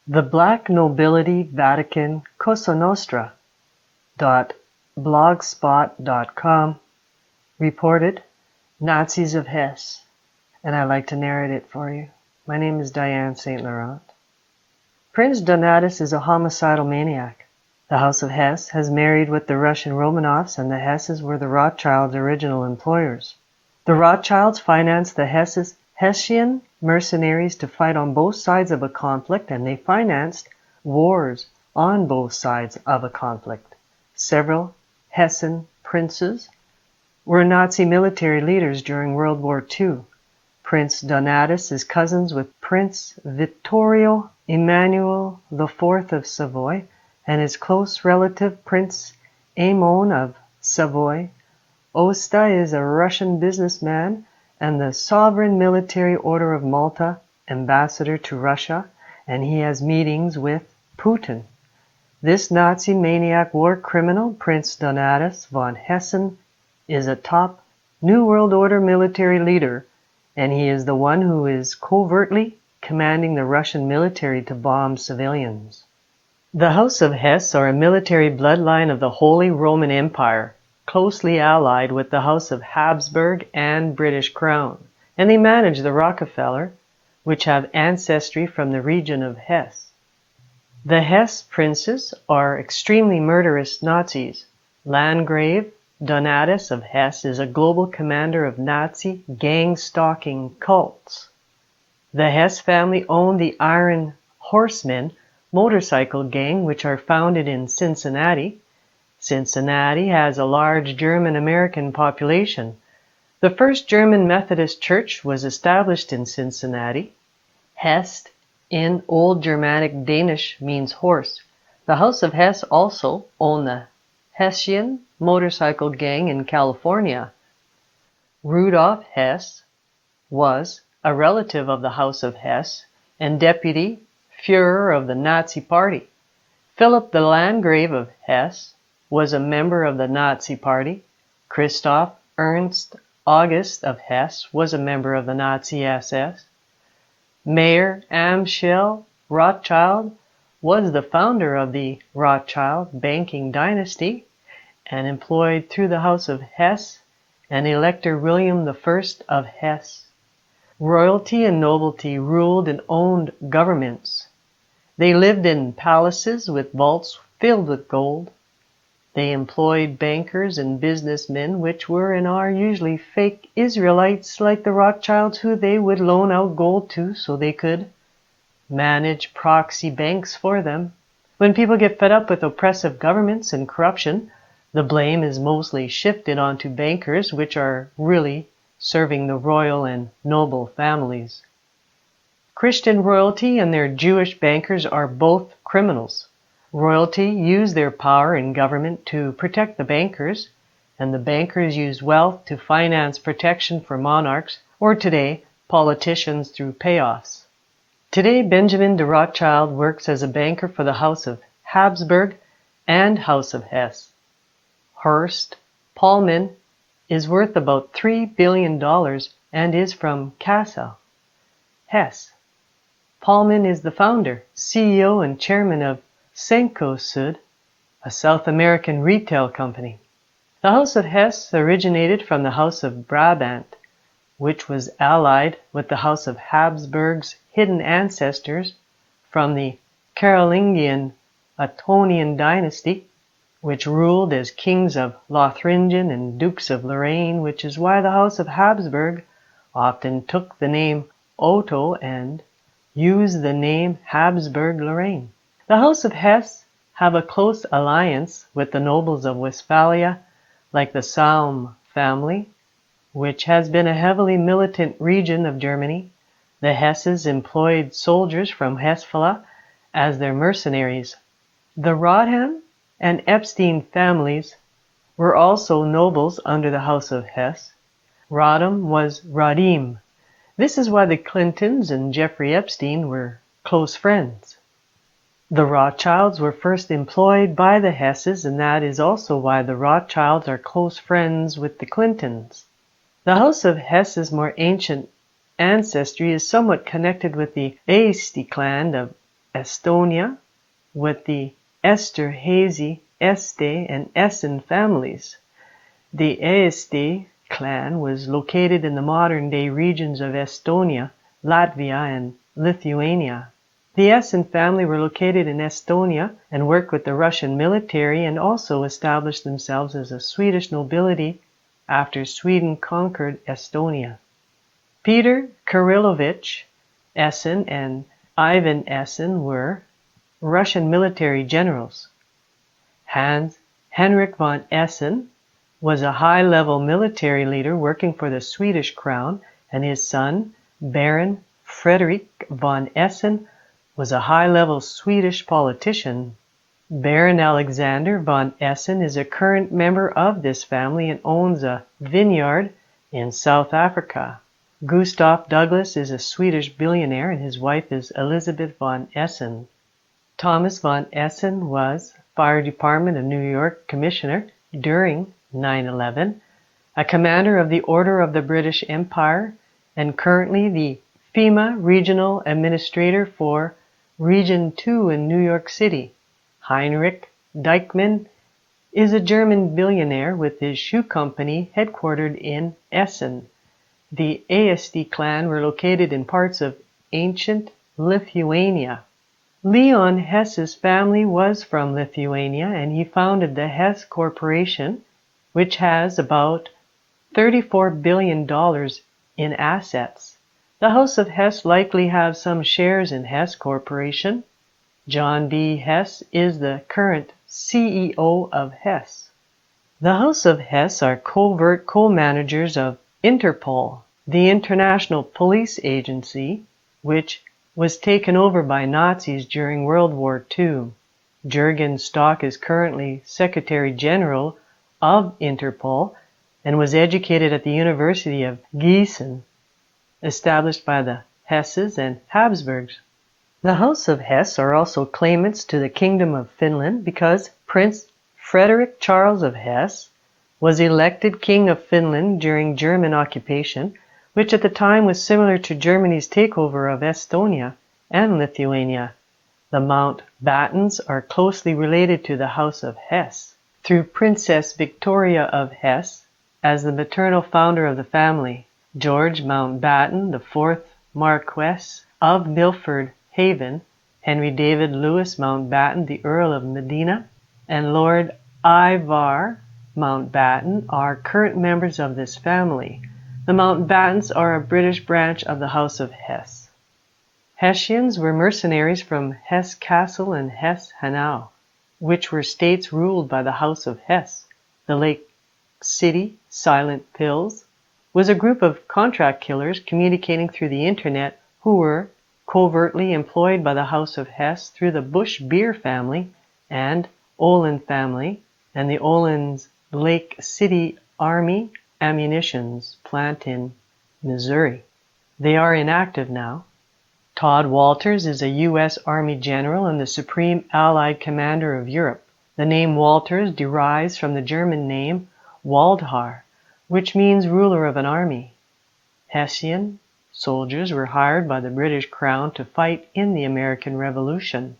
The Black Nobility Vatican Cosa Nostra .blogspot.com reported Nazis of Hesse, and I like to narrate it for you. My name is DIANE St. Laurent. Prince Donatus is a homicidal maniac. The House of Hesse has married with the Russian Romanovs, and the Hesses were the Rothschilds' original employers. The Rothschilds financed the Hessian mercenaries to fight on both sides of a conflict, and they financed wars on both sides of a conflict. Several Hessian princes were Nazi military leaders during World War II. Prince Donatus is cousins with Prince Vittorio Emanuele IV of Savoy and his close relative Prince Aimon of Savoy. Osta is a Russian businessman and the Sovereign Military Order of Malta ambassador to Russia, and he has meetings with Putin. This Nazi maniac war criminal, Prince Donatus von Hessen, is a top New World Order military leader, and he is the one who is covertly commanding the Russian military to bomb civilians. The House of Hesse are a military bloodline of the Holy Roman Empire, closely allied with the House of Habsburg and British Crown, and they manage the Rockefeller, which have ancestry from the region of Hesse. The Hesse princes are extremely murderous Nazis. Landgrave Donatus of Hesse is a global commander of Nazi gang-stalking cults. The Hesse family owned the Iron Horsemen motorcycle gang, which are founded in Cincinnati. Cincinnati has a large German-American population. The first German Methodist church was established in Cincinnati. Hesse in Old Germanic Danish means horse. The House of Hesse also owned the Hessian motorcycle gang in California. Rudolf Hesse was a relative of the House of Hesse and deputy Führer of the Nazi Party. Philip the Landgrave of Hesse was a member of the Nazi Party. Christoph Ernst August of Hesse was a member of the Nazi SS. Mayer Amschel Rothschild was the founder of the Rothschild banking dynasty and employed through the House of Hesse and Elector William I of Hesse. Royalty and nobility ruled and owned governments. They lived in palaces with vaults filled with gold. They employed bankers and businessmen, which were and are usually fake Israelites like the Rothschilds, who they would loan out gold to so they could manage proxy banks for them. When people get fed up with oppressive governments and corruption, the blame is mostly shifted onto bankers, which are really serving the royal and noble families. Christian royalty and their Jewish bankers are both criminals. Royalty used their power in government to protect the bankers, and the bankers used wealth to finance protection for monarchs, or today, politicians through payoffs. Today, Benjamin de Rothschild works as a banker for the House of Habsburg and House of Hesse. Horst Paulmann is worth about $3 billion and is from Kassel, Hesse. Paulmann is the founder, CEO, and chairman of Cencosud, a South American retail company. The House of Hesse originated from the House of Brabant, which was allied with the House of Habsburg's hidden ancestors from the Carolingian Ottonian dynasty, which ruled as kings of Lotharingen and dukes of Lorraine, which is why the House of Habsburg often took the name Otto and used the name Habsburg-Lorraine. The House of Hesse have a close alliance with the nobles of Westphalia, like the Salm family, which has been a heavily militant region of Germany. The Hesses employed soldiers from Westphalia as their mercenaries. The Rodham and Epstein families were also nobles under the House of Hesse. Rodham was Radim. This is why the Clintons and Jeffrey Epstein were close friends. The Rothschilds were first employed by the Hesses, and that is also why the Rothschilds are close friends with the Clintons. The House of Hesse's more ancient ancestry is somewhat connected with the Este clan of Estonia with the Esterhazy, Este, and Essen families. The HESSE clan was located in the modern-day regions of Estonia, Latvia, and Lithuania. The Essen family were located in Estonia and worked with the Russian military and also established themselves as a Swedish nobility after Sweden conquered Estonia. Peter Kirillovich Essen and Ivan Essen were Russian military generals. Hans Henrik von Essen was a high-level military leader working for the Swedish crown, and his son, Baron Frederick von Essen, was a high-level Swedish politician. Baron Alexander von Essen is a current member of this family and owns a vineyard in South Africa. Gustav Douglas is a Swedish billionaire and his wife is Elizabeth von Essen. Thomas von Essen was Fire Department of New York Commissioner during 9/11, a commander of the Order of the British Empire, and currently the FEMA Regional Administrator for Region 2 in New York City. Heinrich Deichmann is a German billionaire with his shoe company headquartered in Essen. The HESSE clan were located in parts of ancient Lithuania. Leon Hesse's family was from Lithuania, and he founded the HESSE Corporation, which has about $34 billion in assets. The House of Hesse likely have some shares in HESSE Corporation. John B. Hesse is the current CEO of HESSE. The House of Hesse are covert co-managers of Interpol, the international police agency, which was taken over by Nazis during World War II. Jürgen Stock is currently Secretary General of Interpol and was educated at the University of Gießen, established by the Hesses and Habsburgs. The House of Hesse are also claimants to the Kingdom of Finland because Prince Frederick Charles of Hesse was elected King of Finland during German occupation, which at the time was similar to Germany's takeover of Estonia and Lithuania. The Mountbattens are closely related to the House of Hesse through Princess Victoria of Hesse as the maternal founder of the family. George Mountbatten, the fourth Marquess of Milford Haven, Henry David Lewis Mountbatten, the Earl of Medina, and Lord Ivar Mountbatten are current members of this family. The Mountbattens are a British branch of the House of Hesse. Hessians were mercenaries from Hesse Castle and Hesse Hanau, which were states ruled by the House of Hesse. The Lake City Silent Pills was a group of contract killers communicating through the internet who were covertly employed by the House of Hesse through the Bush Beer family and Olin family and the Olin's Lake City Army ammunitions plant in Missouri. They are inactive now. Todd Walters is a U.S. Army general and the Supreme Allied Commander of Europe. The name Walters derives from the German name Waldhar, which means ruler of an army. Hessian soldiers were hired by the British Crown to fight in the American Revolution.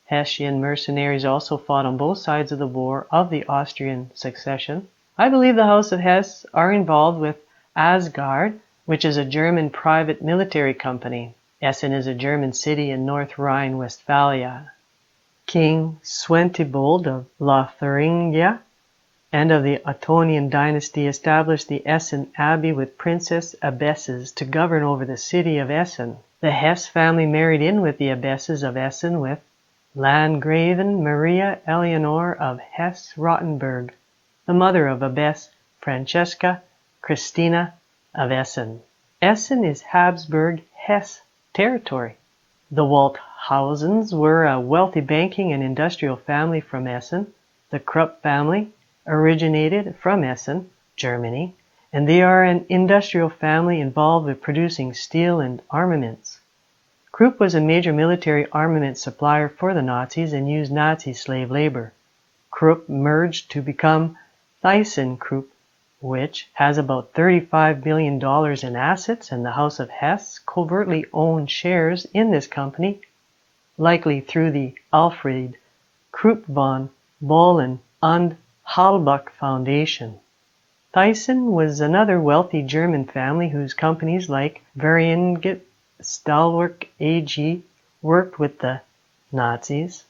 Hessian mercenaries also fought on both sides of the War of the Austrian Succession. I believe the House of Hesse are involved with Asgard, which is a German private military company. Essen is a German city in North Rhine-Westphalia. King Swentibold of Lotharingia and of the Ottonian dynasty established the Essen Abbey with Princess Abbesses to govern over the city of Essen. The Hesse family married in with the Abbesses of Essen with Landgraven Maria Eleanor of Hesse-Rottenburg, the mother of Abbess Francesca Christina of Essen. Essen is Habsburg Hesse territory. The Walthausens were a wealthy banking and industrial family from Essen. The Krupp family originated from Essen, Germany, and they are an industrial family involved with producing steel and armaments. Krupp was a major military armament supplier for the Nazis and used Nazi slave labor. Krupp merged to become ThyssenKrupp, which has about $35 billion in assets, and the House of Hesse covertly owned shares in this company. likely through the Alfred Krupp von Bohlen und Halbach Foundation. Thyssen was another wealthy German family whose companies like Vereiniget Stahlwerk AG worked with the Nazis.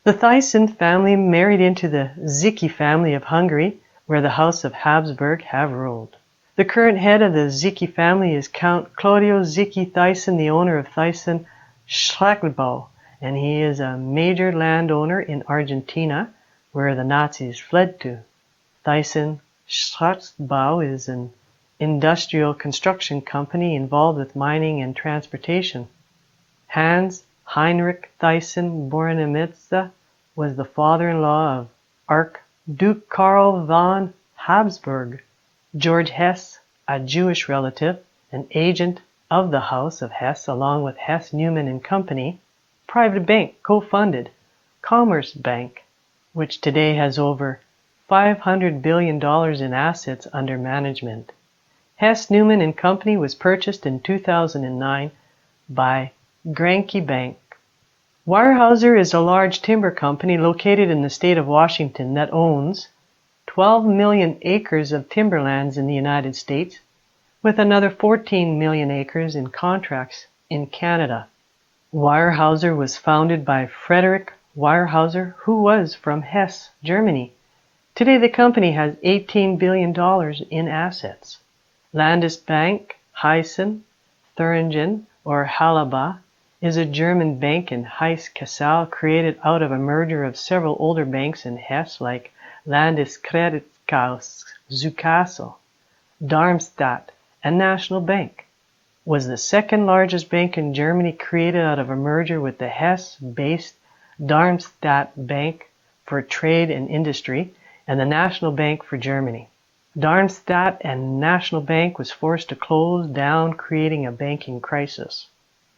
The Thyssen family married into the Zichy family of Hungary, where the House of Habsburg have ruled. The current head of the Zichy family is Count Claudio Zichy Thyssen, the owner of Thyssen Schlackenbau, and he is a major landowner in Argentina, where the Nazis fled to. Thyssen Schlackenbau is an industrial construction company involved with mining and transportation. Hans Heinrich Thyssen Bornemisza was the father-in-law of Archduke Karl von Habsburg. George Hesse, a Jewish relative, an agent of the House of Hesse, along with Hesse Newman and Company, private bank co-funded Commerce Bank, which today has over $500 billion in assets under management. Hesse Newman and Company was purchased in 2009 by Granke Bank. Weyerhaeuser is a large timber company located in the state of Washington that owns 12 million acres of timberlands in the United States, with another 14 million acres in contracts in Canada. Weyerhaeuser was founded by Frederick Weyerhaeuser, who was from Hesse, Germany. Today the company has $18 billion in assets. Landesbank Hessen, Thuringen, or Halaba, is a German bank in Hesse-Kassel created out of a merger of several older banks in Hesse like Landeskreditkasse zu Kassel, Darmstadt, and National Bank. Was the second largest bank in Germany created out of a merger with the Hesse-based Darmstadt Bank for Trade and Industry and the National Bank for Germany. Darmstadt and National Bank was forced to close down, creating a banking crisis.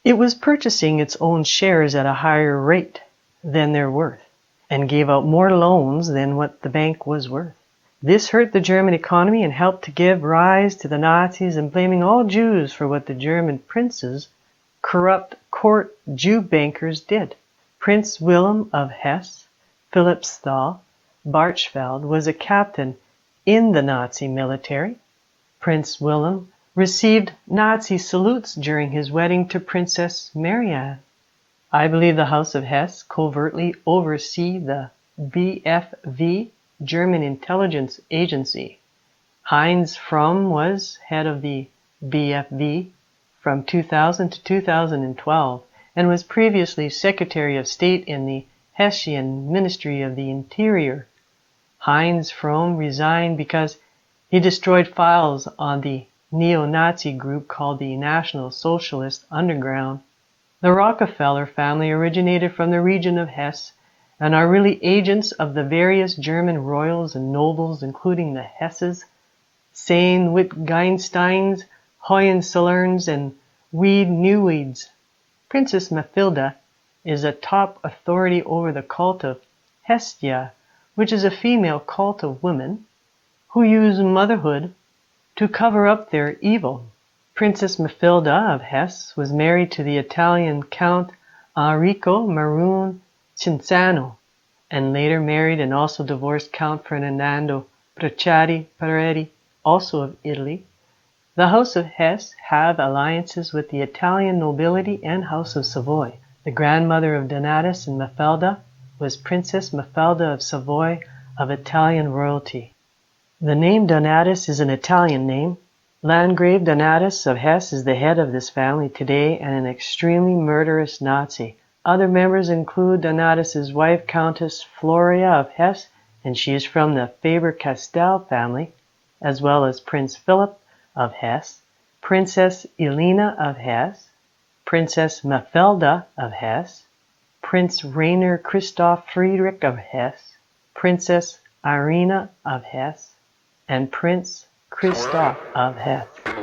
It was purchasing its own shares at a higher rate than their worth and gave out more loans than what the bank was worth. This hurt the German economy and helped to give rise to the Nazis and blaming all Jews for what the German princes, corrupt court Jew bankers, did. Prince Wilhelm of Hesse, Philippsthal, Barchfeld was a captain in the Nazi military. Prince Wilhelm received Nazi salutes during his wedding to Princess Marianne. I believe the House of Hesse covertly oversee the BFV, German intelligence agency. Heinz Fromm was head of the BFV from 2000 to 2012 and was previously Secretary of State in the Hessian Ministry of the Interior. Heinz Fromm resigned because he destroyed files on the neo-Nazi group called the National Socialist Underground. The Rockefeller family originated from the region of Hesse and are really agents of the various German royals and nobles, including the Hesses, Sayn-Wittgensteins, Hohenzollerns, and Wied-Neuwieds. Princess Mathilda is a top authority over the cult of Hestia, which is a female cult of women who use motherhood to cover up their evil. Princess Mathilda of Hesse was married to the Italian Count Enrico Maroon Cinzano, and later married and also divorced Count Ferdinando Bracciati Peretti, also of Italy. The House of Hesse have alliances with the Italian nobility and House of Savoy. The grandmother of Donatus and Mafalda was Princess Mafalda of Savoy of Italian royalty. The name Donatus is an Italian name. Landgrave Donatus of Hesse is the head of this family today and an extremely murderous Nazi. Other members include Donatus's wife, Countess Floria of Hesse, and she is from the Faber-Castell family, as well as Prince Philip of Hesse, Princess Elena of Hesse, Princess Mafalda of Hesse, Prince Rainer Christoph Friedrich of Hesse, Princess Irina of Hesse, and Prince Christoph of Hesse.